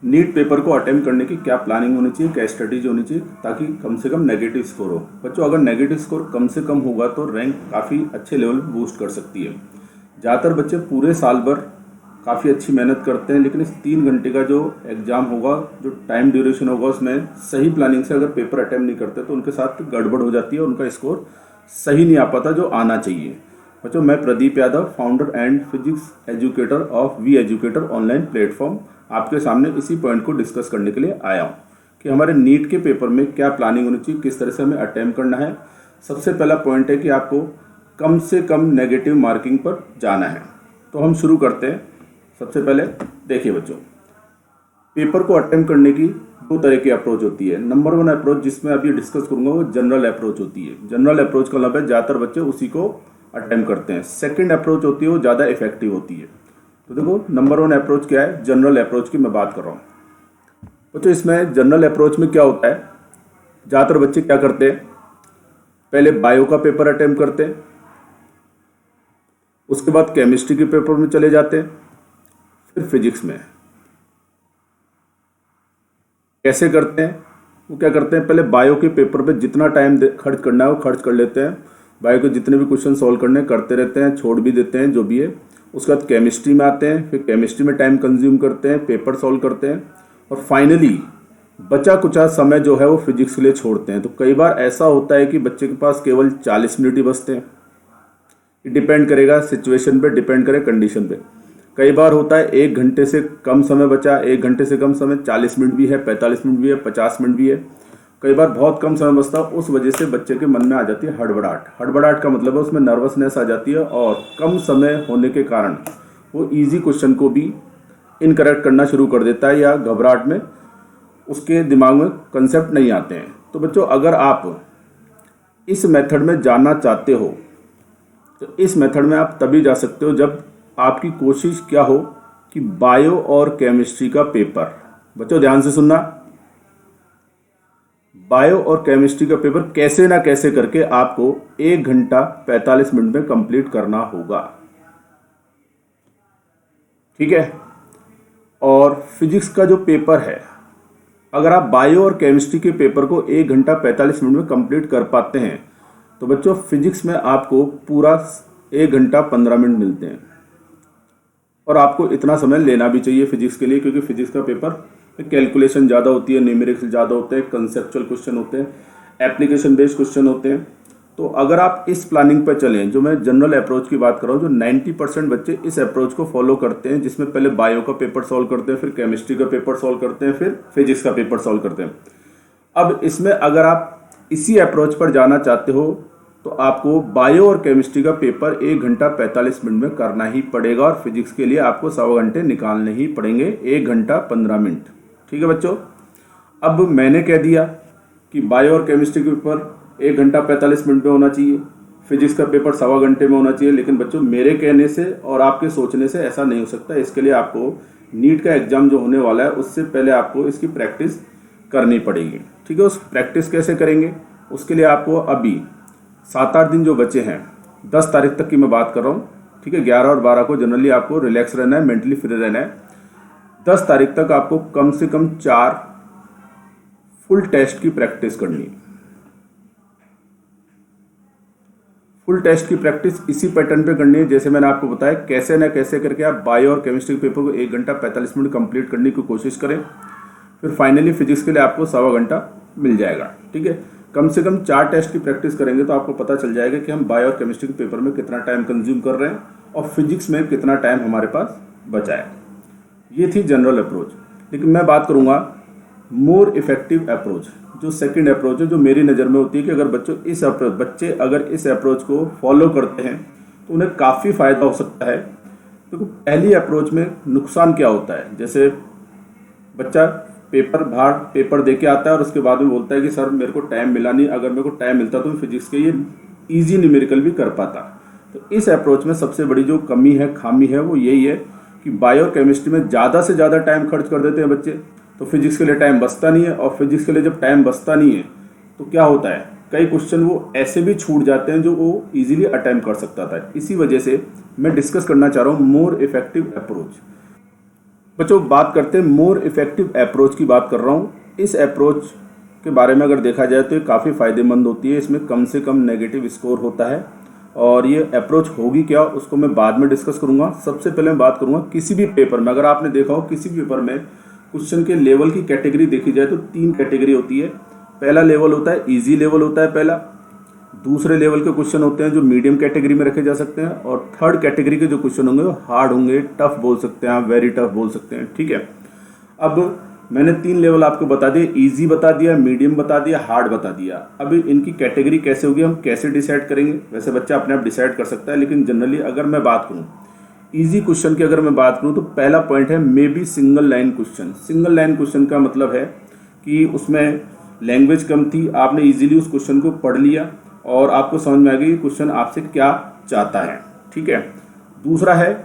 NEET paper को attempt करने की क्या प्लानिंग होनी चाहिए, क्या स्ट्रेटेजी होनी चाहिए ताकि कम से कम नेगेटिव स्कोर हो। बच्चों अगर नेगेटिव स्कोर कम से कम होगा तो रैंक काफ़ी अच्छे लेवल पर बूस्ट कर सकती है। ज़्यादातर बच्चे पूरे साल भर काफ़ी अच्छी मेहनत करते हैं, लेकिन इस 3 घंटे का जो एग्ज़ाम होगा, जो टाइम ड्यूरेशन होगा, उसमें सही प्लानिंग से अगर पेपर अटेम्प्ट नहीं करते तो उनके साथ गड़बड़ हो जाती है, उनका स्कोर सही नहीं आ पाता जो आना चाहिए। बच्चों मैं Pradeep Yadav, founder and physics educator of we educator online platform, आपके सामने इसी पॉइंट को डिस्कस करने के लिए आया हूँ कि हमारे नीट के पेपर में क्या प्लानिंग होनी चाहिए, किस तरह से हमें अटेम्प्ट करना है। सबसे पहला पॉइंट है कि आपको कम से कम नेगेटिव मार्किंग पर जाना है। तो हम शुरू करते हैं। सबसे पहले देखिए बच्चों, पेपर को अटेम्प्ट करने की 2 तरह की अप्रोच होती है। नंबर 1 अप्रोच जिसमें अभी डिस्कस करूंगा वो जनरल अप्रोच होती है। जनरल अप्रोच का मतलब है ज़्यादातर बच्चे उसी को अटेम्प्ट करते हैं। सेकंड अप्रोच होती है वो ज़्यादा इफेक्टिव होती है। तो देखो नंबर 1 अप्रोच क्या है, जनरल अप्रोच की मैं बात कर रहा हूँ। बच्चों इसमें जनरल अप्रोच में क्या होता है, ज़्यादातर बच्चे क्या करते हैं, पहले बायो का पेपर अटेम्प्ट करते हैं, उसके बाद केमिस्ट्री के पेपर में चले जाते हैं, फिर फिजिक्स में। कैसे करते हैं, वो क्या करते हैं, पहले बायो के पेपर पे जितना टाइम खर्च करना है वो खर्च कर लेते हैं। बायो के जितने भी क्वेश्चन सॉल्व करने करते रहते हैं, छोड़ भी देते हैं जो भी है। उसके बाद केमिस्ट्री में आते हैं, फिर केमिस्ट्री में टाइम कंज्यूम करते हैं, पेपर सॉल्व करते हैं, और फाइनली बचा कुचा समय जो है वो फिजिक्स के लिए छोड़ते हैं। तो कई बार ऐसा होता है कि बच्चे के पास केवल 40 मिनट ही बचते हैं। ये डिपेंड करेगा सिचुएशन पे, डिपेंड करे कंडीशन पे। कई बार होता है 1 घंटे से कम समय बचा, 1 घंटे से कम समय 40 मिनट भी है, 45 मिनट भी है, 50 मिनट भी है। कई बार बहुत कम समय बचता है, उस वजह से बच्चे के मन में आ जाती है हड़बड़ाहट। हड़बड़ाहट का मतलब है उसमें नर्वसनेस आ जाती है, और कम समय होने के कारण वो इजी क्वेश्चन को भी इनकरेक्ट करना शुरू कर देता है, या घबराहट में उसके दिमाग में कंसेप्ट नहीं आते हैं। तो बच्चों अगर आप इस मेथड में जाना चाहते हो तो इस मेथड में आप तभी जा सकते हो जब आपकी कोशिश क्या हो कि बायो और केमिस्ट्री का पेपर, बच्चों ध्यान से सुनना, बायो और केमिस्ट्री का पेपर कैसे ना कैसे करके आपको 1 घंटा 45 मिनट में कंप्लीट करना होगा, ठीक है। और फिजिक्स का जो पेपर है, अगर आप बायो और केमिस्ट्री के पेपर को 1 घंटा 45 मिनट में कंप्लीट कर पाते हैं तो बच्चों फिजिक्स में आपको पूरा 1 घंटा 15 मिनट मिलते हैं। और आपको इतना समय लेना भी चाहिए फिजिक्स के लिए, क्योंकि फिजिक्स का पेपर में कैलकुलेशन ज़्यादा होती है, न्यूमेरिक्स ज़्यादा होते हैं, कंसेप्चुअल क्वेश्चन होते हैं, एप्लीकेशन बेस्ड क्वेश्चन होते हैं। तो अगर आप इस प्लानिंग पर चलें, जो मैं जनरल अप्रोच की बात कर रहा हूँ, जो 90% बच्चे इस अप्रोच को फॉलो करते हैं, जिसमें पहले बायो का पेपर सॉल्व करते हैं, फिर केमिस्ट्री का पेपर सॉल्व करते हैं, फिर फिजिक्स का पेपर सॉल्व करते हैं। अब इसमें अगर आप इसी अप्रोच पर जाना चाहते हो तो आपको बायो और केमिस्ट्री का पेपर 1 घंटा 45 मिनट में करना ही पड़ेगा, और फिजिक्स के लिए आपको 1.25 घंटे निकालने ही पड़ेंगे, 1 घंटा 15 मिनट, ठीक है बच्चों। अब मैंने कह दिया कि बायो और केमिस्ट्री के पेपर 1 घंटा 45 मिनट में होना चाहिए, फिजिक्स का पेपर 1.25 घंटे में होना चाहिए, लेकिन बच्चों मेरे कहने से और आपके सोचने से ऐसा नहीं हो सकता। इसके लिए आपको नीट का एग्जाम जो होने वाला है उससे पहले आपको इसकी प्रैक्टिस करनी पड़ेगी, ठीक है। उस प्रैक्टिस कैसे करेंगे, उसके लिए आपको अभी 7-8 दिन जो बचे हैं, 10 तारीख तक की मैं बात कर रहा हूँ, ठीक है। 11 और 12 को जनरली आपको रिलैक्स रहना है, मेंटली फ्री रहना है। 10 तारीख तक आपको कम से कम 4 फुल टेस्ट की प्रैक्टिस करनी है। फुल टेस्ट की प्रैक्टिस इसी पैटर्न पे करनी है जैसे मैंने आपको बताया। कैसे ना कैसे करके आप बायो और केमिस्ट्री के पेपर को 1 घंटा 45 मिनट कंप्लीट करने की कोशिश करें, फिर फाइनली फिजिक्स के लिए आपको 1.25 घंटा मिल जाएगा, ठीक है। कम से कम 4 टेस्ट की प्रैक्टिस करेंगे तो आपको पता चल जाएगा कि हम बायो और केमिस्ट्री के पेपर में कितना टाइम कंज्यूम कर रहे हैं और फिजिक्स में कितना टाइम हमारे पास बचा है। ये थी जनरल अप्रोच, लेकिन मैं बात करूँगा मोर इफेक्टिव अप्रोच, जो सेकंड अप्रोच है, जो मेरी नज़र में होती है कि अगर बच्चे अगर इस अप्रोच को फॉलो करते हैं तो उन्हें काफ़ी फ़ायदा हो सकता है। क्योंकि पहली अप्रोच में नुकसान क्या होता है, जैसे बच्चा पेपर दे के आता है और उसके बाद में बोलता है कि सर मेरे को टाइम मिला नहीं, अगर मेरे को टाइम मिलता तो मैं फिजिक्स के ये ईजी न्यूमेरिकल भी कर पाता। तो इस अप्रोच में सबसे बड़ी जो कमी है, खामी है, वो यही है कि बायो और केमिस्ट्री में ज़्यादा से ज़्यादा टाइम खर्च कर देते हैं बच्चे, तो फिजिक्स के लिए टाइम बचता नहीं है। और फिजिक्स के लिए जब टाइम बचता नहीं है तो क्या होता है, कई क्वेश्चन वो ऐसे भी छूट जाते हैं जो वो इजीली अटेम्प्ट कर सकता था। इसी वजह से मैं डिस्कस करना चाह रहा हूँ मोर इफेक्टिव अप्रोच। बच्चों बात करते हैं मोर इफ़ेक्टिव अप्रोच की बात कर रहा हूँ। इस अप्रोच के बारे में अगर देखा जाए तो ये काफ़ी फ़ायदेमंद होती है। इसमें कम से कम नेगेटिव स्कोर होता है और ये अप्रोच होगी क्या उसको मैं बाद में डिस्कस करूँगा। सबसे पहले मैं बात करूँगा किसी भी पेपर में, अगर आपने देखा हो किसी भी पेपर में क्वेश्चन के लेवल की कैटेगरी देखी जाए तो 3 कैटेगरी होती है। पहला लेवल होता है ईजी लेवल होता है पहला, दूसरे लेवल के क्वेश्चन होते हैं जो मीडियम कैटेगरी में रखे जा सकते हैं, और थर्ड कैटेगरी के जो क्वेश्चन होंगे वो हार्ड होंगे, टफ बोल सकते हैं आप, वेरी टफ बोल सकते हैं। ठीक है, अब मैंने 3 लेवल आपको बता दिए, इजी बता दिया, मीडियम बता दिया, हार्ड बता दिया। अब इनकी कैटेगरी कैसे होगी, हम कैसे डिसाइड करेंगे? वैसे बच्चा अपने आप डिसाइड कर सकता है, लेकिन जनरली अगर मैं बात करूँ इजी क्वेश्चन की, अगर मैं बात करूँ तो पहला पॉइंट है may B single line question. Single line question का मतलब है कि उसमें लैंग्वेज कम थी, आपने इजीली उस क्वेश्चन को पढ़ लिया और आपको समझ में आ गई क्वेश्चन आपसे क्या चाहता है। ठीक है, दूसरा है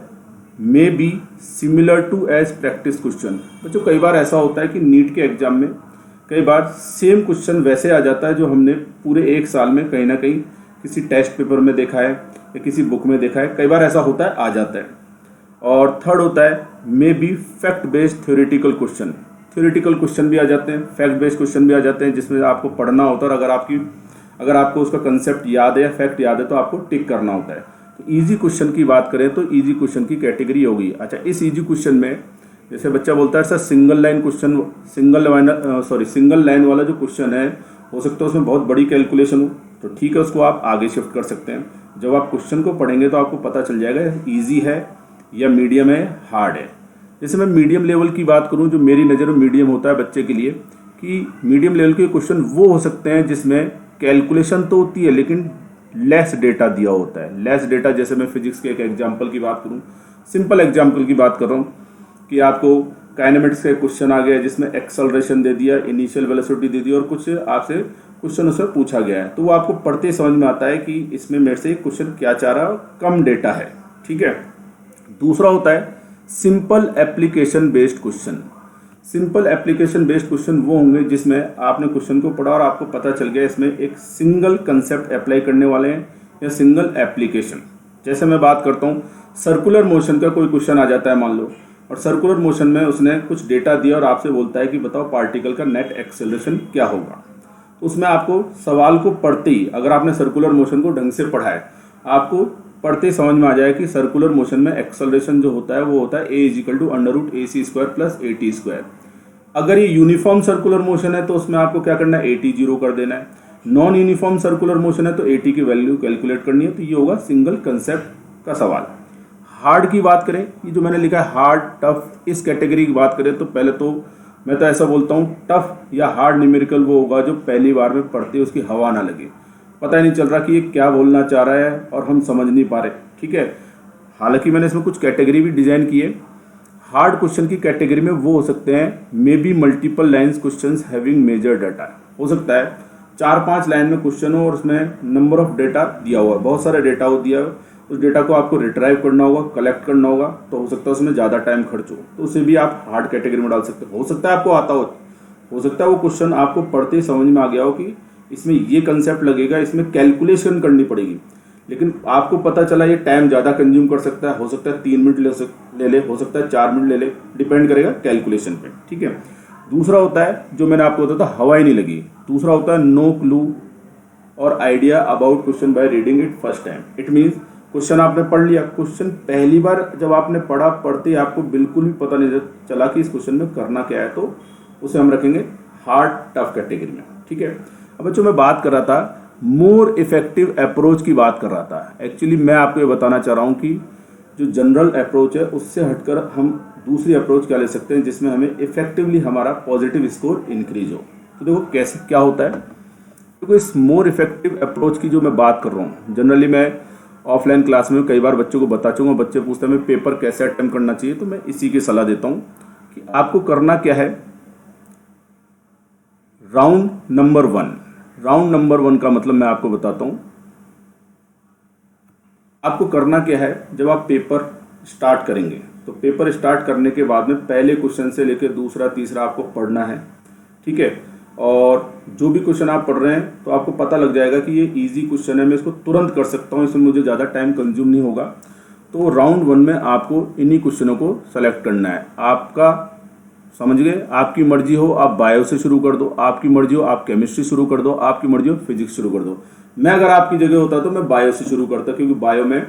may be similar to as practice question. बच्चों कई बार ऐसा होता है कि नीट के एग्जाम में कई बार सेम क्वेश्चन वैसे आ जाता है जो हमने पूरे 1 साल में कहीं ना कहीं किसी टेस्ट पेपर में देखा है या किसी बुक में देखा है, कई बार ऐसा होता है, आ जाता है। और थर्ड होता है may B fact based theoretical question. Theoretical question भी आ जाते हैं, फैक्ट बेस्ड क्वेश्चन भी आ जाते हैं जिसमें आपको पढ़ना होता है और अगर आपको उसका कंसेप्ट याद है या फैक्ट याद है तो आपको टिक करना होता है। तो इजी क्वेश्चन की बात करें तो इजी क्वेश्चन की कैटेगरी होगी। अच्छा, इस इजी क्वेश्चन में जैसे बच्चा बोलता है sir single line question, single line वाला जो क्वेश्चन है हो सकता है उसमें बहुत बड़ी कैलकुलेशन हो, तो ठीक है उसको आप आगे शिफ्ट कर सकते हैं। जब आप क्वेश्चन को पढ़ेंगे तो आपको पता चल जाएगा ईजी है या मीडियम है, हार्ड है। जैसे मैं मीडियम लेवल की बात करूं, जो मेरी नज़र में मीडियम होता है बच्चे के लिए, कि मीडियम लेवल के क्वेश्चन वो हो सकते हैं जिसमें कैलकुलेशन तो होती है लेकिन लेस डेटा दिया होता है। लेस डेटा, जैसे मैं फिजिक्स के एक एग्जांपल की बात करूं, सिंपल एग्जांपल की बात कर रहा हूं कि आपको काइनेमेटिक्स का एक क्वेश्चन आ गया जिसमें एक्सेलरेशन दे दिया, इनिशियल वेलोसिटी दे दी और कुछ आपसे क्वेश्चन उसमें पूछा गया है, तो वो आपको पढ़ते ही समझ में आता है कि इसमें मेरे से क्वेश्चन क्या चाह रहा है, कम डेटा है। ठीक है, दूसरा होता है simple application based question. Simple application based question वो होंगे जिसमें आपने क्वेश्चन को पढ़ा और आपको पता चल गया इसमें एक सिंगल कंसेप्ट अप्लाई करने वाले हैं या सिंगल एप्लीकेशन। जैसे मैं बात करता हूँ सर्कुलर मोशन का कोई क्वेश्चन आ जाता है मान लो, और सर्कुलर मोशन में उसने कुछ डेटा दिया और आपसे बोलता है कि बताओ पार्टिकल का नेट एक्सेलरेशन क्या होगा। तो उसमें आपको सवाल को पढ़ते ही, अगर आपने सर्कुलर मोशन को ढंग से पढ़ा है, आपको पढ़ते समझ में आ जाए कि सर्कुलर मोशन में एक्सेलरेशन जो होता है वो होता है a=√ac² + at²। अगर ये यूनिफॉर्म सर्कुलर मोशन है तो उसमें आपको क्या करना है, at 0 कर देना है। नॉन यूनिफॉर्म सर्कुलर मोशन है तो at की वैल्यू कैलकुलेट करनी है। तो ये होगा सिंगल कंसेप्ट का सवाल। हार्ड की बात करें, ये जो मैंने लिखा है हार्ड टफ, इस कैटेगरी की बात करें तो पहले तो मैं तो ऐसा बोलता हूँ टफ या हार्ड न्यूमेरिकल वो होगा जो पहली बार में पढ़ते उसकी हवा ना लगे, पता ही नहीं चल रहा कि ये क्या बोलना चाह रहा है और हम समझ नहीं पा रहे। ठीक है, हालांकि मैंने इसमें कुछ कैटेगरी भी डिजाइन की है। हार्ड क्वेश्चन की कैटेगरी में वो हो सकते हैं may be multiple lines questions having major data. हो सकता है 4-5 लाइन में क्वेश्चन हो और उसमें नंबर ऑफ डेटा दिया हुआ है, बहुत सारा डेटा हो दिया है, उस डेटा को आपको रिट्राइव करना होगा, कलेक्ट करना होगा, तो हो सकता है उसमें ज़्यादा टाइम खर्च हो, तो उसे भी आप हार्ड कैटेगरी में डाल सकते हो सकता है आपको आता हो सकता है वो क्वेश्चन आपको पढ़ते ही समझ में आ गया हो कि इसमें ये कंसेप्ट लगेगा, इसमें कैलकुलेशन करनी पड़ेगी, लेकिन आपको पता चला ये टाइम ज़्यादा कंज्यूम कर सकता है 3 मिनट ले ले, हो सकता है 4 मिनट ले ले, डिपेंड करेगा कैलकुलेशन पे। ठीक है, दूसरा होता है जो मैंने आपको बताया था हवा ही नहीं लगी। दूसरा होता है नो क्लू और idea about question by reading it first time. It means question आपने पढ़ लिया, क्वेश्चन पहली बार जब आपने पढ़ा, पढ़ते ही आपको बिल्कुल भी पता नहीं चला कि इस क्वेश्चन में करना क्या है, तो उसे हम रखेंगे हार्ड टफ कैटेगरी में। ठीक है, अब बच्चों मैं बात कर रहा था मोर इफेक्टिव अप्रोच की बात कर रहा था। एक्चुअली मैं आपको ये बताना चाह रहा हूँ कि जो जनरल अप्रोच है उससे हटकर हम दूसरी अप्रोच क्या ले सकते हैं जिसमें हमें इफेक्टिवली हमारा पॉजिटिव स्कोर इंक्रीज हो। तो देखो कैसे क्या होता है। देखो इस मोर इफेक्टिव अप्रोच की जो मैं बात कर रहा हूँ, जनरली मैं ऑफलाइन क्लास में कई बार बच्चों को बता चुका हूँ, बच्चे पूछते हैं मैं पेपर कैसे अटेम्प्ट करना चाहिए, तो मैं इसी की सलाह देता हूँ कि आपको करना क्या है। राउंड नंबर 1 का मतलब मैं आपको बताता हूँ। आपको करना क्या है, जब आप पेपर स्टार्ट करेंगे तो पेपर स्टार्ट करने के बाद में पहले क्वेश्चन से लेकर दूसरा तीसरा आपको पढ़ना है। ठीक है, और जो भी क्वेश्चन आप पढ़ रहे हैं तो आपको पता लग जाएगा कि ये इजी क्वेश्चन है, मैं इसको तुरंत कर सकता हूँ, इसमें मुझे ज़्यादा टाइम कंज्यूम नहीं होगा। तो राउंड 1 में आपको इन्हीं क्वेश्चनों को सेलेक्ट करना है। आपका समझ गए, आपकी मर्जी हो आप बायो से शुरू कर दो, आपकी मर्जी हो आप केमिस्ट्री शुरू कर दो, आपकी मर्जी हो फिजिक्स शुरू कर दो। मैं अगर आपकी जगह होता तो मैं बायो से शुरू करता, क्योंकि बायो में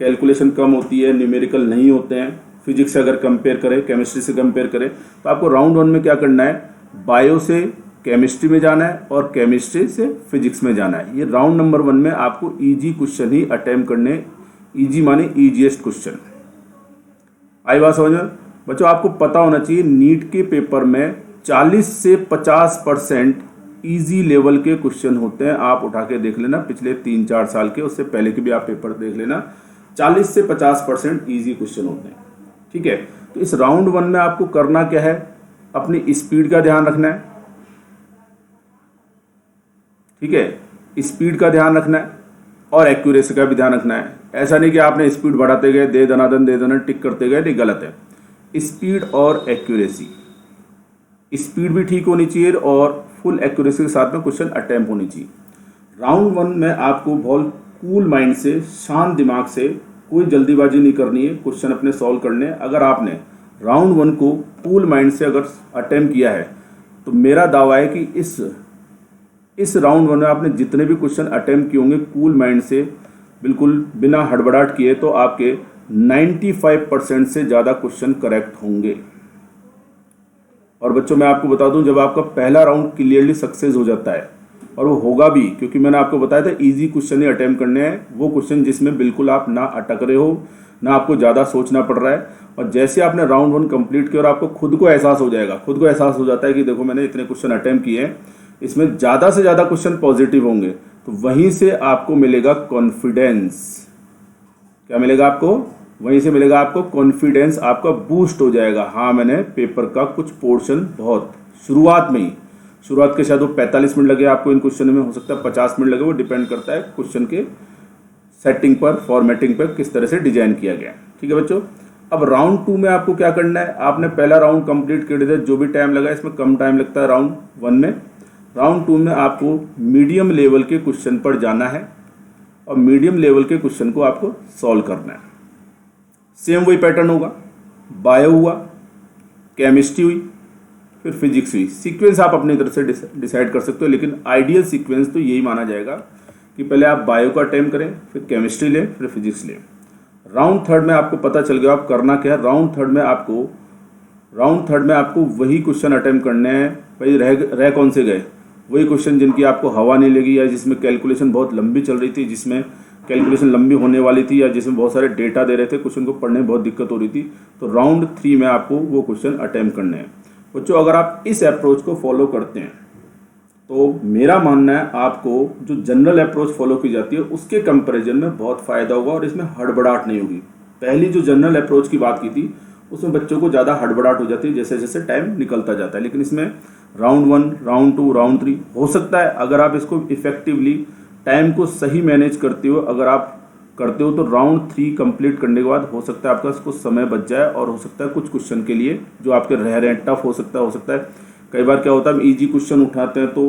कैलकुलेशन कम होती है, न्यूमेरिकल नहीं होते हैं। फिजिक्स से अगर कंपेयर करें, केमिस्ट्री से कंपेयर करें, तो आपको राउंड 1 में क्या करना है, बायो से केमिस्ट्री में जाना है और केमिस्ट्री से फिजिक्स में जाना है। ये राउंड नंबर 1 में आपको इजी क्वेश्चन ही अटेम्प्ट करने, इजी माने इजीएस्ट क्वेश्चन। आई बात समझ में बच्चों? आपको पता होना चाहिए नीट के पेपर में 40 से 50% ईजी लेवल के क्वेश्चन होते हैं। आप उठा के देख लेना पिछले 3-4 साल के, उससे पहले के भी आप पेपर देख लेना, 40 से 50% ईजी क्वेश्चन होते हैं। ठीक है, तो इस राउंड 1 में आपको करना क्या है, अपनी स्पीड का ध्यान रखना है। ठीक है, स्पीड का ध्यान रखना है और एक्यूरेसी का भी ध्यान रखना है। ऐसा नहीं कि आपने स्पीड बढ़ाते गए, दे दनादन टिक करते गए, नहीं, गलत है। स्पीड और एक्यूरेसी, स्पीड भी ठीक होनी चाहिए और फुल एक्यूरेसी के साथ में क्वेश्चन अटेम्प्ट होनी चाहिए। राउंड 1 में आपको बहुत कूल माइंड से, शांत दिमाग से, कोई जल्दीबाजी नहीं करनी है, क्वेश्चन अपने सॉल्व करने। अगर आपने राउंड 1 को कूल माइंड से अगर अटेम्प्ट किया है तो मेरा दावा है कि इस राउंड 1 में आपने जितने भी क्वेश्चन अटेम्प्ट किए होंगे कूल माइंड से, बिल्कुल बिना हड़बड़ाहट किए, तो आपके 95% से ज़्यादा क्वेश्चन करेक्ट होंगे। और बच्चों मैं आपको बता दूं, जब आपका पहला राउंड क्लियरली सक्सेस हो जाता है, और वो होगा भी, क्योंकि मैंने आपको बताया था इजी क्वेश्चन ही अटेम्प्ट करने हैं, वो क्वेश्चन जिसमें बिल्कुल आप ना अटक रहे हो, ना आपको ज़्यादा सोचना पड़ रहा है। और जैसे आपने राउंड 1 कंप्लीट किया और आपको खुद को एहसास हो जाएगा, खुद को एहसास हो जाता है कि देखो मैंने इतने क्वेश्चन अटेम्प्ट किए हैं, इसमें ज़्यादा से ज़्यादा क्वेश्चन पॉजिटिव होंगे, तो वहीं से आपको मिलेगा कॉन्फिडेंस। क्या मिलेगा आपको? वहीं से मिलेगा आपको कॉन्फिडेंस, आपका बूस्ट हो जाएगा। हाँ, मैंने पेपर का कुछ पोर्शन बहुत शुरुआत में ही, शुरुआत के शायद वो 45 मिनट लगे आपको इन क्वेश्चन में, हो सकता है 50 मिनट लगे, वो डिपेंड करता है क्वेश्चन के सेटिंग पर, फॉर्मेटिंग पर, किस तरह से डिजाइन किया गया। ठीक है बच्चों, अब राउंड 2 में आपको क्या करना है, आपने पहला राउंड कंप्लीट कर दिया, जो भी टाइम लगा, इसमें कम टाइम लगता है राउंड 1 में। राउंड 2 में आपको मीडियम लेवल के क्वेश्चन पर जाना है और मीडियम लेवल के क्वेश्चन को आपको सॉल्व करना है। सेम वही पैटर्न होगा, बायो हुआ, केमिस्ट्री हुई, फिर फिजिक्स हुई। सीक्वेंस आप अपनी तरफ से डिसाइड कर सकते हो, लेकिन आइडियल सीक्वेंस तो यही माना जाएगा कि पहले आप बायो का अटेम्प्ट करें, फिर केमिस्ट्री लें, फिर फिजिक्स लें। राउंड 3 में आपको पता चल गया आप करना क्या है। राउंड थर्ड में आपको वही क्वेश्चन अटेम्प्ट करने हैं। भाई रह कौन से गए? वही क्वेश्चन जिनकी आपको हवा नहीं लगी, या जिसमें कैलकुलेशन बहुत लंबी चल रही थी, जिसमें कैलकुलेशन लंबी होने वाली थी, या जिसमें बहुत सारे डेटा दे रहे थे, क्वेश्चन को पढ़ने में बहुत दिक्कत हो रही थी। तो राउंड 3 में आपको वो क्वेश्चन अटेम्प्ट करने हैं। बच्चों अगर आप इस अप्रोच को फॉलो करते हैं तो मेरा मानना है आपको जो जनरल अप्रोच फॉलो की जाती है उसके कंपैरिजन में बहुत फ़ायदा होगा और इसमें हड़बड़ाहट नहीं होगी। पहली जो जनरल अप्रोच की बात की थी उसमें बच्चों को ज़्यादा हड़बड़ाहट हो जाती है जैसे जैसे टाइम निकलता जाता है, लेकिन इसमें राउंड 1, राउंड 2, राउंड 3 हो सकता है अगर आप इसको इफेक्टिवली टाइम को सही मैनेज करते हो, अगर आप करते हो तो राउंड 3 कंप्लीट करने के बाद हो सकता है आपका कुछ समय बच जाए, और हो सकता है कुछ क्वेश्चन के लिए जो आपके रह रहे हैं टफ हो सकता है। कई बार क्या होता है हम इजी क्वेश्चन उठाते हैं तो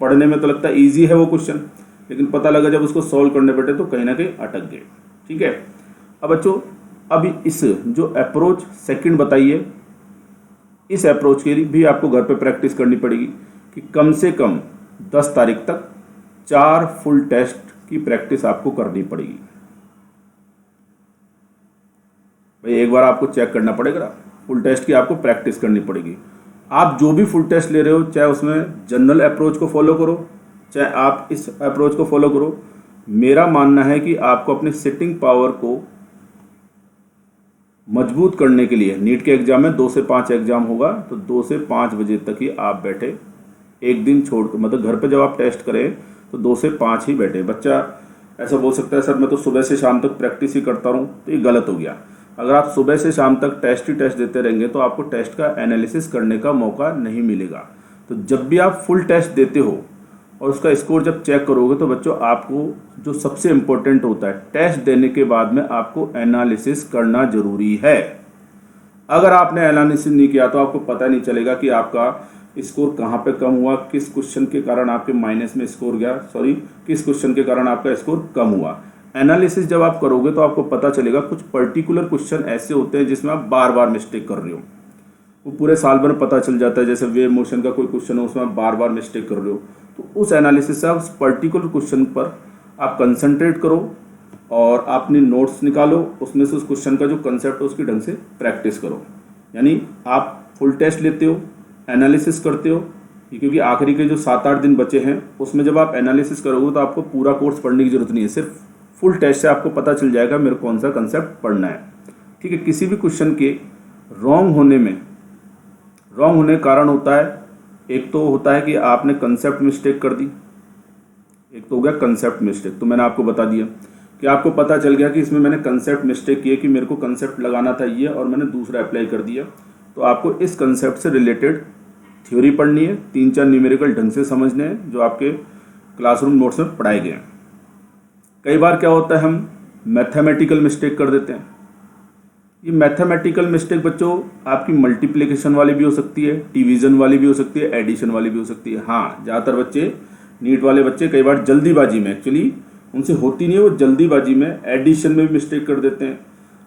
पढ़ने में तो लगता है इजी है वो क्वेश्चन, लेकिन पता लगा जब उसको सॉल्व करने बैठे तो कहीं ना कहीं अटक गए। ठीक है, अब बच्चों अभी इस जो अप्रोच सेकंड बताइए, इस अप्रोच के लिए भी आपको घर पे प्रैक्टिस करनी पड़ेगी कि कम से कम 10 तारीख तक 4 फुल टेस्ट की प्रैक्टिस आपको करनी पड़ेगी। भाई एक बार आपको चेक करना पड़ेगा, फुल टेस्ट की आपको प्रैक्टिस करनी पड़ेगी। आप जो भी फुल टेस्ट ले रहे हो, चाहे उसमें जनरल अप्रोच को फॉलो करो, चाहे आप इस अप्रोच को फॉलो करो, मेरा मानना है कि आपको अपनी सिटिंग पावर को मजबूत करने के लिए, नीट के एग्जाम में 2 से 5 एग्जाम होगा, तो 2 से 5 बजे तक ही आप बैठे, एक दिन छोड़ कर, मतलब घर पे जब आप टेस्ट करें तो 2 से 5 ही बैठे। बच्चा ऐसा बोल सकता है सर मैं तो सुबह से शाम तक प्रैक्टिस ही करता रहूँ, तो ये गलत हो गया। अगर आप सुबह से शाम तक टेस्ट ही टेस्ट देते रहेंगे तो आपको टेस्ट का एनालिसिस करने का मौका नहीं मिलेगा। तो जब भी आप फुल टेस्ट देते हो और उसका स्कोर जब चेक करोगे तो बच्चों आपको जो सबसे इम्पोर्टेंट होता है, टेस्ट देने के बाद में आपको एनालिसिस करना जरूरी है। अगर आपने एनालिसिस नहीं किया तो आपको पता नहीं चलेगा कि आपका स्कोर कहाँ पे कम हुआ, किस क्वेश्चन के कारण आपके माइनस में स्कोर गया, किस क्वेश्चन के कारण आपका स्कोर कम हुआ। एनालिसिस जब आप करोगे तो आपको पता चलेगा कुछ पर्टिकुलर क्वेश्चन ऐसे होते हैं जिसमें आप बार बार मिस्टेक कर रहे हो, वो पूरे साल भर पता चल जाता है। जैसे वेव मोशन का कोई क्वेश्चन हो, उसमें आप बार बार मिस्टेक कर रहे हो, तो उस एनालिसिस से आप उस पर्टिकुलर क्वेश्चन पर आप कंसंट्रेट करो और अपनी नोट्स निकालो, उसमें से उस क्वेश्चन का जो कंसेप्ट है उसकी ढंग से प्रैक्टिस करो। यानी आप फुल टेस्ट लेते हो, एनालिसिस करते हो, क्योंकि आखिरी के जो 7-8 दिन बचे हैं उसमें जब आप एनालिसिस करोगे तो आपको पूरा कोर्स पढ़ने की जरूरत नहीं है, सिर्फ फुल टेस्ट से आपको पता चल जाएगा मेरे कौन सा कंसेप्ट पढ़ना है। ठीक है, किसी भी क्वेश्चन के रॉन्ग होने का कारण होता है, एक तो होता है कि आपने कंसेप्ट मिस्टेक कर दी, एक तो हो गया कंसेप्ट मिस्टेक। तो मैंने आपको बता दिया कि आपको पता चल गया कि इसमें मैंने कंसेप्ट मिस्टेक किया कि मेरे को कंसेप्ट लगाना था ये और मैंने दूसरा अप्लाई कर दिया। तो आपको इस कंसेप्ट से रिलेटेड थ्योरी पढ़नी है, 3-4 न्यूमेरिकल ढंग से समझने हैं जो आपके क्लासरूम नोट्स में पढ़ाए गए हैं। कई बार क्या होता है, हम मैथमेटिकल मिस्टेक कर देते हैं। ये मैथमेटिकल मिस्टेक बच्चों आपकी मल्टीप्लिकेशन वाली भी हो सकती है, डिवीजन वाली भी हो सकती है, एडिशन वाली भी हो सकती है। हाँ, ज़्यादातर बच्चे, नीट वाले बच्चे कई बार जल्दीबाजी में, एक्चुअली उनसे होती नहीं है, वो जल्दीबाजी में एडिशन में भी मिस्टेक कर देते हैं,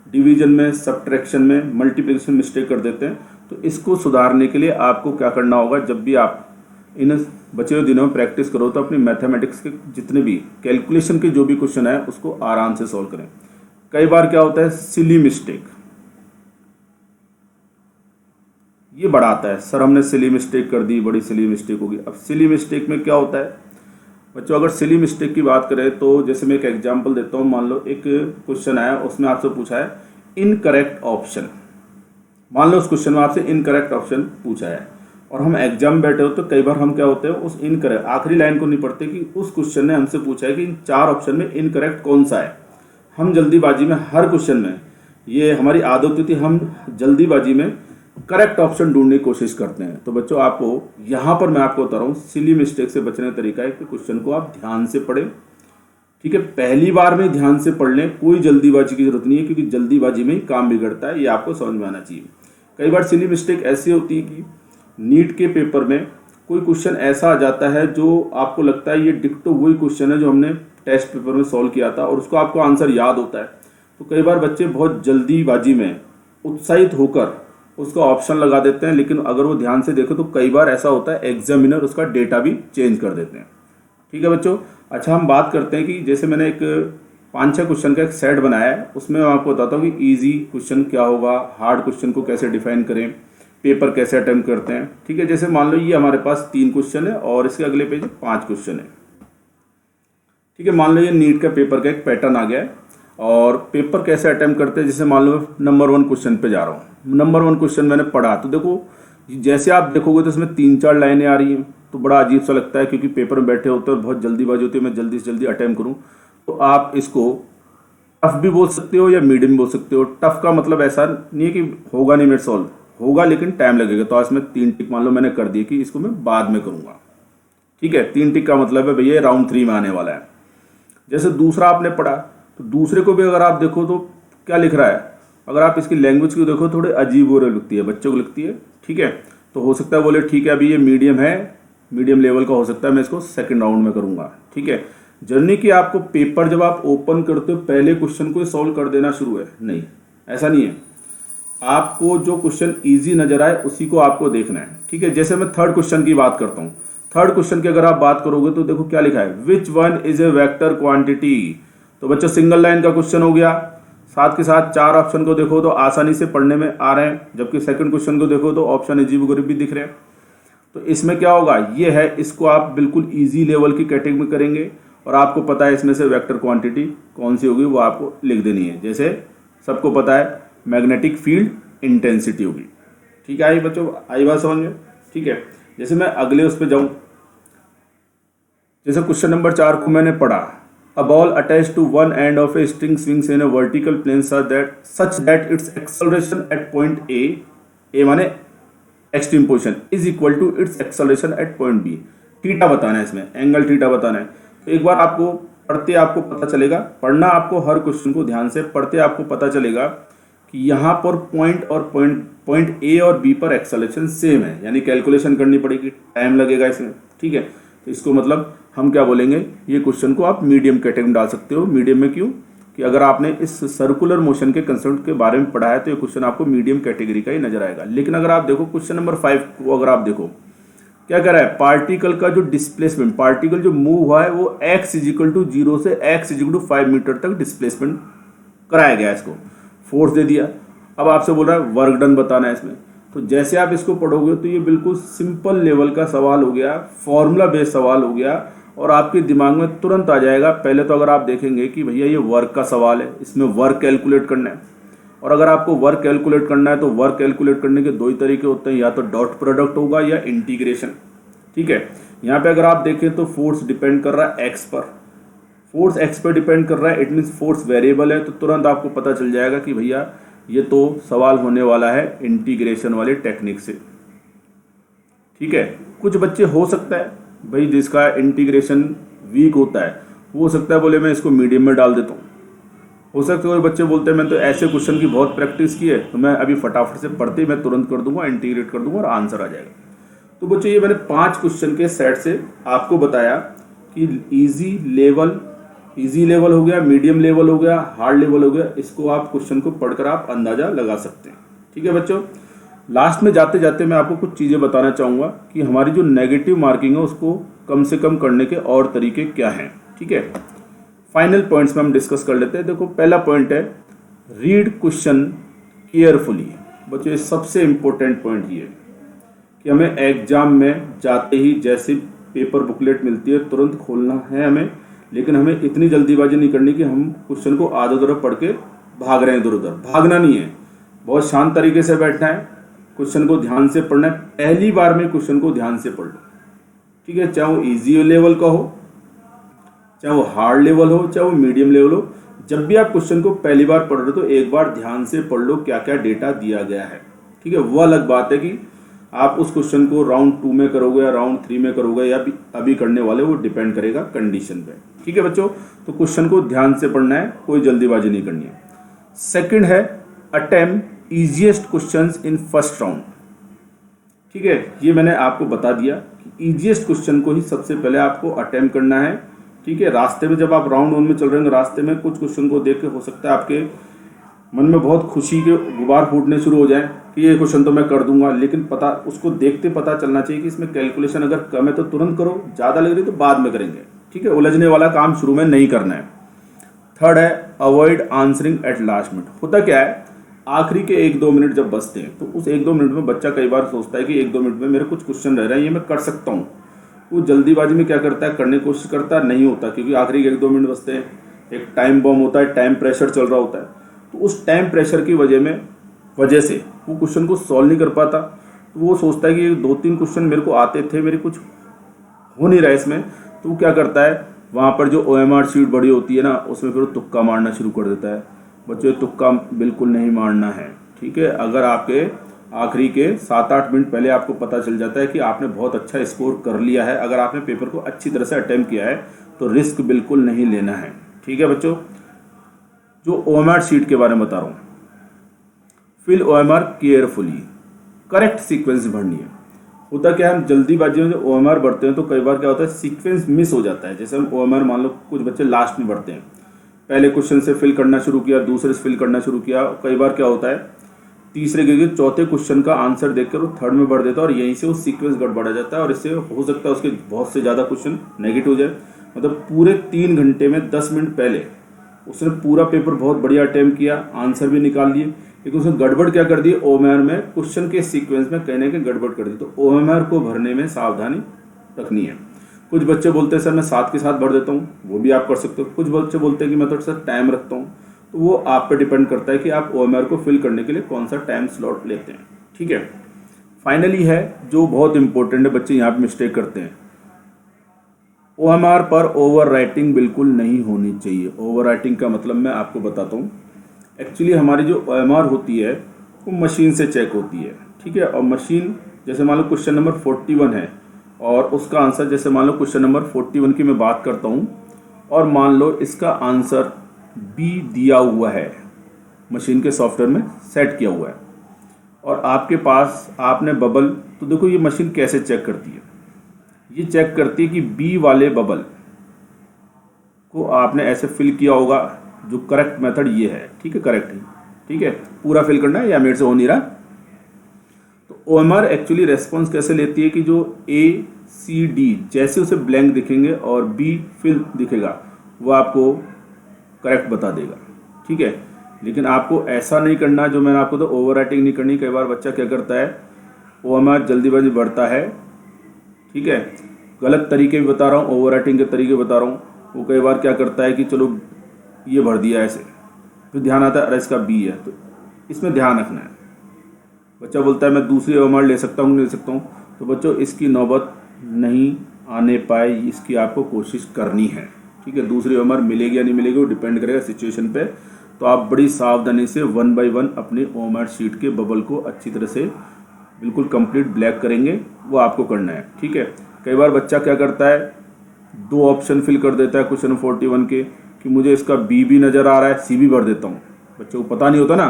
डिवीजन में, सब्ट्रैक्शन में, मल्टीप्लिकेशन मिस्टेक कर देते हैं। तो इसको सुधारने के लिए आपको क्या करना होगा, जब भी आप इन बचे हुए दिनों में प्रैक्टिस करो तो अपनी मैथमेटिक्स के जितने भी कैलकुलेशन के जो भी क्वेश्चन है उसको आराम से सॉल्व करें। कई बार क्या होता है, सिली मिस्टेक, ये बड़ा आता है, सर हमने सिली मिस्टेक कर दी, बड़ी सिली मिस्टेक होगी। अब सिली मिस्टेक में क्या होता है बच्चों, अगर सिली मिस्टेक की बात करें तो जैसे मैं एक एग्जांपल देता हूँ। मान लो एक क्वेश्चन आया, उसमें आपसे पूछा है इनकरेक्ट ऑप्शन। मान लो उस क्वेश्चन में आपसे इनकरेक्ट ऑप्शन पूछा है और हम एग्जाम में बैठे हो, तो कई बार हम क्या होते हैं, उस इनकरेक्ट आखिरी लाइन को नहीं पढ़ते कि उस क्वेश्चन ने हमसे पूछा है कि इन 4 ऑप्शन में इनकरेक्ट कौन सा है। हम जल्दीबाजी में हर क्वेश्चन में, ये हमारी आदत थी, हम जल्दीबाजी में करेक्ट ऑप्शन ढूंढने की कोशिश करते हैं। तो बच्चों आपको यहाँ पर मैं आपको बता रहा हूँ सिली मिस्टेक से बचने का तरीका है कि क्वेश्चन को आप ध्यान से पढ़ें। ठीक है, पहली बार में ध्यान से पढ़ लें, कोई जल्दीबाजी की जरूरत नहीं है, क्योंकि जल्दीबाजी में ही काम बिगड़ता है, ये आपको समझ में आना चाहिए। कई बार सिली मिस्टेक ऐसी होती है कि नीट के पेपर में कोई क्वेश्चन ऐसा आ जाता है जो आपको लगता है ये डिक्टो वही क्वेश्चन है जो हमने टेस्ट पेपर में सॉल्व किया था और उसको आपको आंसर याद होता है। तो कई बार बच्चे बहुत जल्दीबाजी में उत्साहित होकर उसका ऑप्शन लगा देते हैं, लेकिन अगर वो ध्यान से देखो तो कई बार ऐसा होता है एग्जामिनर उसका डेटा भी चेंज कर देते हैं। ठीक है बच्चों, अच्छा हम बात करते हैं कि जैसे मैंने एक 5-6 क्वेश्चन का एक सेट बनाया है, उसमें मैं आपको बताता हूँ कि इजी क्वेश्चन क्या होगा, हार्ड क्वेश्चन को कैसे डिफाइन करें, पेपर कैसे अटेम्प्ट करते हैं। ठीक है, जैसे मान लो ये हमारे पास 3 क्वेश्चन है और इसके अगले पेज 5 क्वेश्चन है। ठीक है, मान लो ये नीट का पेपर का एक पैटर्न आ गया है और पेपर कैसे अटेम्प्ट करते हैं। जैसे मान लो नंबर 1 क्वेश्चन पे जा रहा हूँ, नंबर 1 क्वेश्चन मैंने पढ़ा, तो देखो जैसे आप देखोगे तो इसमें 3-4 लाइनें आ रही हैं, तो बड़ा अजीब सा लगता है, क्योंकि पेपर में बैठे होते हैं और बहुत जल्दीबाजी होती है, मैं जल्दी से जल्दी अटेम्प्ट करूँ। तो आप इसको टफ भी बोल सकते हो या मीडियम बोल सकते हो। टफ का मतलब ऐसा नहीं है कि होगा नहीं मेरे सॉल्व, होगा लेकिन टाइम लगेगा। तो आज में 3 टिक मान लो मैंने कर दी कि इसको मैं बाद में करूँगा। ठीक है, 3 टिक का मतलब है भैया राउंड 3 में आने वाला है। जैसे दूसरा आपने पढ़ा, तो दूसरे को भी अगर आप देखो तो क्या लिख रहा है, अगर आप इसकी लैंग्वेज को देखो थोड़े अजीब हो रही लगती है, बच्चों को लगती है। ठीक है, तो हो सकता है बोले ठीक है अभी ये मीडियम है, मीडियम लेवल का हो सकता है, मैं इसको सेकंड राउंड में करूँगा। ठीक है, जर्नी की आपको पेपर जब आप ओपन करते हो पहले क्वेश्चन को सॉल्व कर देना शुरू है, नहीं ऐसा नहीं है। आपको जो क्वेश्चन ईजी नजर आए उसी को आपको देखना है। ठीक है, जैसे मैं 3rd क्वेश्चन की बात करता हूँ। 3rd क्वेश्चन की अगर आप बात करोगे तो देखो क्या लिखा है, which one is a vector quantity. तो बच्चों सिंगल लाइन का क्वेश्चन हो गया, साथ के साथ 4 ऑप्शन को देखो तो आसानी से पढ़ने में आ रहे हैं, जबकि सेकंड क्वेश्चन को देखो तो ऑप्शन अजीब-गरीब भी दिख रहे हैं। तो इसमें क्या होगा, ये है, इसको आप बिल्कुल इजी लेवल की कैटेगरी में करेंगे और आपको पता है इसमें से वेक्टर क्वांटिटी कौन सी होगी वो आपको लिख देनी है। जैसे सबको पता है मैग्नेटिक फील्ड इंटेंसिटी होगी। ठीक है, आई बच्चों, आई बात समझ में। ठीक है, जैसे मैं अगले उस पर जाऊँ, जैसे क्वेश्चन नंबर 4 को मैंने पढ़ा, A ball attached to one end of a string swings in a vertical plane such that its acceleration at point A माने extreme position is equal to its acceleration at point B। Theta बताना है, इसमें angle theta बताना है। तो एक बार आपको पढ़ते आपको पता चलेगा, पढ़ना आपको हर क्वेश्चन को ध्यान से पढ़ते आपको पता चलेगा कि यहाँ पर पॉइंट और पॉइंट A और B पर एक्सेलरेशन सेम है, यानी कैलकुलेशन करनी पड़ेगी, टाइम लगेगा इसमें। ठीक है, तो इसको मतलब हम क्या बोलेंगे, ये क्वेश्चन को आप मीडियम कैटेगरी में डाल सकते हो। मीडियम में क्यों, कि अगर आपने इस सर्कुलर मोशन के कंसेप्ट के बारे में पढ़ा है तो ये क्वेश्चन आपको मीडियम कैटेगरी का ही नजर आएगा। लेकिन अगर आप देखो क्वेश्चन नंबर 5 को, अगर आप देखो क्या कह रहा है, पार्टिकल का जो डिस्प्लेसमेंट, पार्टिकल जो मूव हुआ है वो x = 0 से x = 5 मीटर तक डिस्प्लेसमेंट कराया गया है, इसको फोर्स दे दिया। अब आपसे बोल रहा है वर्क डन बताना है इसमें। तो जैसे आप इसको पढ़ोगे तो ये बिल्कुल सिंपल लेवल का सवाल हो गया, फॉर्मूला बेस्ड सवाल हो गया और आपके दिमाग में तुरंत आ जाएगा। पहले तो अगर आप देखेंगे कि भैया ये वर्क का सवाल है, इसमें वर्क कैलकुलेट करना है, और अगर आपको वर्क कैलकुलेट करना है तो वर्क कैलकुलेट करने के दो ही तरीके होते हैं, या तो डॉट प्रोडक्ट होगा या इंटीग्रेशन। ठीक है, यहाँ पे अगर आप देखें तो फोर्स डिपेंड कर रहा है एक्स पर, फोर्स एक्स पर डिपेंड कर रहा है, इट मीन्स फोर्स वेरिएबल है, तो तुरंत आपको पता चल जाएगा कि भैया ये तो सवाल होने वाला है इंटीग्रेशन वाले टेक्निक से। ठीक है, कुछ बच्चे हो सकता है भाई जिसका इंटीग्रेशन वीक होता है, वो हो सकता है बोले मैं इसको मीडियम में डाल देता हूँ। हो सकता है कोई बच्चे बोलते हैं मैं तो ऐसे क्वेश्चन की बहुत प्रैक्टिस की है तो मैं अभी फटाफट से पढ़ते ही मैं तुरंत कर दूंगा, इंटीग्रेट कर दूंगा और आंसर आ जाएगा। तो बच्चों ये मैंने 5 क्वेश्चन के सेट से आपको बताया कि इजी लेवल हो गया, मीडियम लेवल हो गया, हार्ड लेवल हो गया। इसको आप क्वेश्चन को पढ़कर आप अंदाजा लगा सकते हैं। ठीक है बच्चों, लास्ट में जाते जाते मैं आपको कुछ चीज़ें बताना चाहूँगा कि हमारी जो नेगेटिव मार्किंग है उसको कम से कम करने के और तरीके क्या हैं। ठीक है, फाइनल पॉइंट्स में हम डिस्कस कर लेते हैं। देखो पहला पॉइंट है रीड क्वेश्चन केयरफुली। बच्चों ये सबसे इम्पोर्टेंट पॉइंट ये कि हमें एग्जाम में जाते ही जैसे पेपर बुकलेट मिलती है तुरंत खोलना है हमें, लेकिन हमें इतनी जल्दीबाजी नहीं करनी कि हम क्वेश्चन को आधा तरफ पढ़ के भाग रहे हैं इधर उधर। भागना नहीं है, बहुत शांत तरीके से बैठना है, क्वेश्चन को ध्यान से पढ़ना है। पहली बार में क्वेश्चन को ध्यान से पढ़ लो। ठीक है, चाहे वो इजी लेवल का हो, चाहे वो हार्ड लेवल हो, चाहे वो मीडियम लेवल हो, जब भी आप क्वेश्चन को पहली बार पढ़ रहे हो तो एक बार ध्यान से पढ़ लो क्या क्या डेटा दिया गया है। ठीक है, वो अलग बात है कि आप उस क्वेश्चन को राउंड 2 में करोगे या राउंड 3 में करोगे या अभी करने वाले, वो डिपेंड करेगा कंडीशन पे। ठीक है बच्चों, तो क्वेश्चन को ध्यान से पढ़ना है, कोई जल्दीबाजी नहीं करनी है। सेकंड है attempt easiest questions in first round. ठीक है, ये मैंने आपको बता दिया कि इजीएस्ट क्वेश्चन को ही सबसे पहले आपको अटेम्प्ट करना है। ठीक है, रास्ते में जब आप राउंड 1 में चल रहे हैं, रास्ते में कुछ क्वेश्चन को देख के हो सकता है आपके मन में बहुत खुशी के गुबार फूटने शुरू हो जाए कि ये क्वेश्चन तो मैं कर दूंगा, लेकिन पता उसको देखते पता चलना चाहिए कि इसमें कैलकुलेशन अगर कम है तो तुरंत करो, ज़्यादा लग रही तो बाद में करेंगे। ठीक है, उलझने वाला काम शुरू में नहीं करना है। थर्ड है avoid answering at last minute. होता क्या है, आखिरी के 1-2 मिनट जब बचते हैं तो उस 1-2 मिनट में बच्चा कई बार सोचता है कि 1-2 मिनट में मेरे कुछ क्वेश्चन रह रहे हैं, ये मैं कर सकता हूँ। वो जल्दीबाजी में क्या करता है, करने की कोशिश करता है, नहीं होता, क्योंकि आखिरी के 1-2 मिनट बचते हैं, एक टाइम बॉम्ब होता है, टाइम प्रेशर चल रहा होता है। तो उस टाइम प्रेशर की वजह से वो क्वेश्चन को सॉल्व नहीं कर पाता। तो वो सोचता है कि 2-3 क्वेश्चन मेरे को आते थे, मेरे कुछ हो नहीं रहा है इसमें। तो वो क्या करता है, वहाँ पर जो OMR शीट बड़ी होती है ना, उसमें फिर वो तुक्का मारना शुरू कर देता है। बच्चों तुक्का बिल्कुल नहीं मारना है। ठीक है, अगर आपके आखिरी के 7-8 मिनट पहले आपको पता चल जाता है कि आपने बहुत अच्छा स्कोर कर लिया है, अगर आपने पेपर को अच्छी तरह से अटेम्प्ट किया है, तो रिस्क बिल्कुल नहीं लेना है। ठीक है बच्चों, जो OMR शीट के बारे में बता रहा हूँ, fill OMR carefully, correct sequence भरनी है। होता क्या है, हम जल्दीबाजी में जब OMR भरते हैं तो कई बार क्या होता है, सीक्वेंस मिस हो जाता है। जैसे हम OMR मान लो कुछ बच्चे लास्ट में भरते हैं, पहले क्वेश्चन से फिल करना शुरू किया, दूसरे से फिल करना शुरू किया, कई बार क्या होता है तीसरे के चौथे क्वेश्चन का आंसर देखकर वो थर्ड में भर देता है और यहीं से वो सीक्वेंस गड़बड़ा जाता है और इससे हो सकता है उसके बहुत से ज़्यादा क्वेश्चन नेगेटिव हो जाए। मतलब पूरे 3 घंटे में 10 मिनट पहले उसने पूरा पेपर बहुत बढ़िया अटेम्प्ट किया, आंसर भी निकाल लिए, लेकिन उसने गड़बड़ क्या कर दी, OMR में क्वेश्चन के सीक्वेंस में कहने के गड़बड़ कर दी। तो OMR को भरने में सावधानी रखनी है। कुछ बच्चे बोलते हैं सर मैं साथ के साथ भर देता हूँ, वो भी आप कर सकते हो। कुछ बच्चे बोलते हैं कि मैं थोड़ा सा टाइम रखता हूँ, तो वो आप पे डिपेंड करता है कि आप OMR को फिल करने के लिए कौन सा टाइम स्लॉट लेते हैं। ठीक है, फाइनली है जो बहुत इंपॉर्टेंट है, बच्चे यहाँ पे मिस्टेक करते हैं, OMR पर ओवर राइटिंग बिल्कुल नहीं होनी चाहिए। ओवर राइटिंग का मतलब मैं आपको बताता हूँ। एक्चुअली हमारी जो OMR होती है वो मशीन से चेक होती है। ठीक है, और मशीन जैसे मान लो क्वेश्चन नंबर 41 है और उसका आंसर जैसे मान लो क्वेश्चन नंबर 41 की मैं बात करता हूँ और मान लो इसका आंसर B दिया हुआ है, मशीन के सॉफ्टवेयर में सेट किया हुआ है और आपके पास आपने बबल, तो देखो ये मशीन कैसे चेक करती है, ये चेक करती है कि बी वाले बबल को आपने ऐसे फिल किया होगा। जो करेक्ट मेथड ये है, ठीक है, करेक्ट है, ठीक है, पूरा फिल करना है या मेरे से हो नहीं रहा। तो ओएमआर एक्चुअली रेस्पॉन्स कैसे लेती है कि जो ए सी डी जैसे उसे ब्लैंक दिखेंगे और बी फिल दिखेगा वो आपको करेक्ट बता देगा, ठीक है। लेकिन आपको ऐसा नहीं करना, जो मैंने आपको तो ओवर राइटिंग नहीं करनी। कई बार बच्चा क्या करता है, ओएमआर जल्दीबाजी बढ़ता है, ठीक है, गलत तरीके भी बता रहा हूँ, ओवर राइटिंग के तरीके बता रहा हूँ। वो कई बार क्या करता है कि चलो ये भर दिया ऐसे, फिर ध्यान आता है अरे इसका बी है। तो इसमें ध्यान रखना है। बच्चा बोलता है मैं दूसरी ओएमआर ले सकता हूँ, ले सकता हूँ, तो बच्चों इसकी नौबत नहीं आने पाए, इसकी आपको कोशिश करनी है, ठीक है। दूसरी ओएमआर मिलेगी या नहीं मिलेगी वो डिपेंड करेगा सिचुएशन पे। तो आप बड़ी सावधानी से 1 बाय 1 अपने ओएमआर शीट के बबल को अच्छी तरह से बिल्कुल कंप्लीट ब्लैक करेंगे, वो आपको करना है, ठीक है। कई बार बच्चा क्या करता है, 2 ऑप्शन फिल कर देता है क्वेश्चन 41 के कि मुझे इसका बी भी नज़र आ रहा है, सी भी भर देता हूँ। बच्चों को पता नहीं होता ना,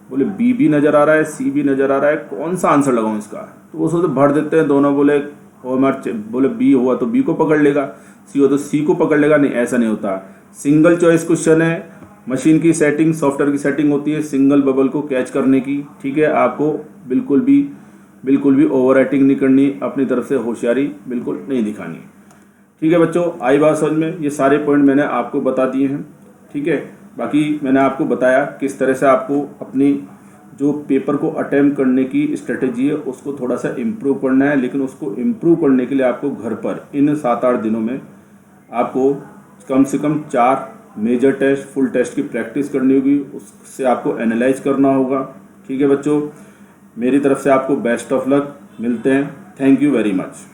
बोले बी भी नज़र आ रहा है, सी भी नज़र आ रहा है, कौन सा आंसर लगाऊँ इसका। तो वो सोचते भर देते हैं दोनों। बोले बोले बी हुआ तो बी को पकड़ लेगा, सी हो तो सी को पकड़ लेगा। नहीं, ऐसा नहीं होता। सिंगल चॉइस क्वेश्चन है, मशीन की सेटिंग, सॉफ्टवेयर की सेटिंग होती है सिंगल बबल को कैच करने की, ठीक है। आपको बिल्कुल भी ओवर राइटिंग नहीं करनी, अपनी तरफ से होशियारी बिल्कुल नहीं दिखानी, ठीक है। बच्चों आई बात समझ में, ये सारे पॉइंट मैंने आपको बता दिए हैं, ठीक है। बाकी मैंने आपको बताया किस तरह से आपको अपनी जो पेपर को अटेम्प्ट करने की स्ट्रेटेजी है उसको थोड़ा सा इम्प्रूव करना है। लेकिन उसको इम्प्रूव करने के लिए आपको घर पर इन 7-8 दिनों में आपको कम से कम 4 मेजर टेस्ट, फुल टेस्ट की प्रैक्टिस करनी होगी, उससे आपको एनालाइज करना होगा, ठीक है बच्चों। मेरी तरफ से आपको बेस्ट ऑफ लक, मिलते हैं, थैंक यू वेरी मच।